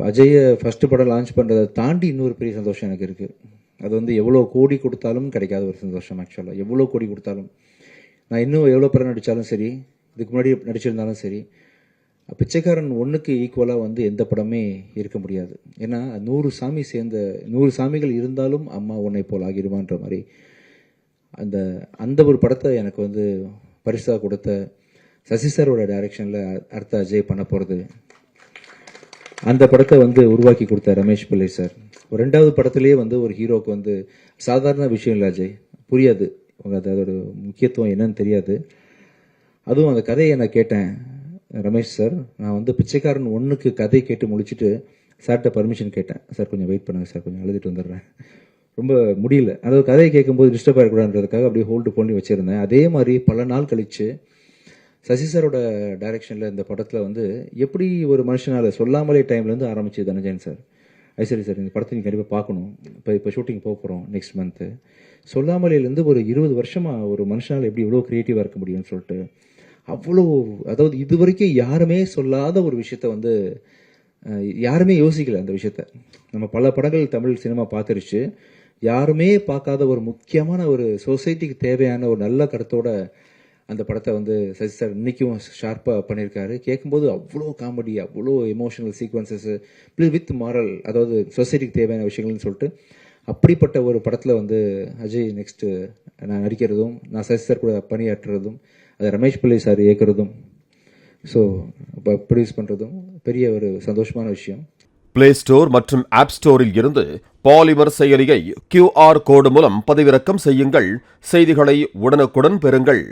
அஜயை first படம் launch பண்ணுறதை தாண்டி இன்னொரு பெரிய சந்தோஷம் எனக்கு இருக்குது. அது வந்து எவ்வளோ கோடி கொடுத்தாலும் கிடைக்காத ஒரு சந்தோஷம். ஆக்சுவலாக எவ்வளோ கோடி கொடுத்தாலும், நான் இன்னும் எவ்வளோ படம் நடித்தாலும் சரி, இதுக்கு முன்னாடி நடிச்சிருந்தாலும் சரி, பிச்சைக்காரன் 1க்கு ஈக்குவலாக வந்து எந்த படமே இருக்க முடியாது. ஏன்னா 100 சாமிகள் இருந்தாலும் அம்மா உன்னை போல் ஆகிடுவான்ற மாதிரி அந்த ஒரு படத்தை எனக்கு வந்து பரிசாக கொடுத்த சசி சாரோட டைரக்ஷனில் அடுத்த அஜய் பண்ண போகிறது. அந்த படத்தை வந்து உருவாக்கி கொடுத்த ரமேஷ் பிள்ளை சார். ஒரு 2வது படத்துலேயே வந்து ஒரு ஹீரோக்கு வந்து சாதாரண விஷயம் இல்லை அஜய், புரியாது, அதோட முக்கியத்துவம் என்னன்னு தெரியாது. அதுவும் அந்த கதையை நான் கேட்டேன் ரமேஷ் சார். நான் வந்து பிச்சைக்காரன் 1க்கு கதை கேட்டு முடிச்சுட்டு சார்கிட்ட பர்மிஷன் கேட்டேன். சார் கொஞ்சம் வெயிட் பண்ணுங்க சார், கொஞ்சம் அழுதுட்டு வந்துடுறேன், ரொம்ப முடியல. அதாவது கதையை கேட்கும்போது டிஸ்டர்ப் ஆகிடக்கூடாதுன்றதுக்காக அப்படியே ஹோல்டு பண்ணி வச்சுருந்தேன். அதே மாதிரி பல நாள் கழித்து சசி சாரோட டைரக்ஷனில் இந்த படத்தில் வந்து எப்படி ஒரு மனுஷனால் சொல்லாமலே டைம்லேருந்து ஆரம்பிச்சு தனஞ்சயன் சார், சரி சார் இந்த படத்தை நீங்கள் கண்டிப்பாக பார்க்கணும், இப்போ ஷூட்டிங் போக போகிறோம் நெக்ஸ்ட் மந்த்து, சொல்லாமலேருந்து ஒரு 20 வருஷமாக ஒரு மனுஷனால் எப்படி இவ்வளோ க்ரியேட்டிவாக இருக்க முடியும்னு சொல்லிட்டு அவ்வளோ, அதாவது இது வரைக்கும் யாருமே சொல்லாத ஒரு விஷயத்த வந்து யாருமே யோசிக்கல. அந்த விஷயத்த நம்ம பல படங்கள் தமிழ் சினிமா பார்த்துருச்சு, யாருமே பார்க்காத ஒரு முக்கியமான ஒரு சொசைட்டிக்கு தேவையான ஒரு நல்ல கருத்தோட அந்த படத்தை வந்து சசி சார் இன்றைக்கும் ஷார்ப்பாக பண்ணியிருக்காரு. கேட்கும்போது அவ்வளோ காமெடி, அவ்வளோ emotional sequences plus with moral, அதாவது சொசைட்டிக்கு தேவையான விஷயங்கள்னு சொல்லிட்டு அப்படிப்பட்ட ஒரு படத்தில் வந்து அஜய் நெக்ஸ்ட்டு நான் நடிக்கிறதும், நான் சசி சார் கூட பணியாற்றுறதும், அதை ரமேஷ் பிள்ளை சார் இயக்குறதும், ஸோ ப்ரொடியூஸ் பண்ணுறதும் பெரிய ஒரு சந்தோஷமான விஷயம். பிளே ஸ்டோர் மற்றும் ஆப் ஸ்டோரில் இருந்து பாலிமர் செயலியை QR கோடு மூலம் பதிவிறக்கம் செய்யுங்கள். செய்திகளை உடனுக்குடன் பெறுங்கள்.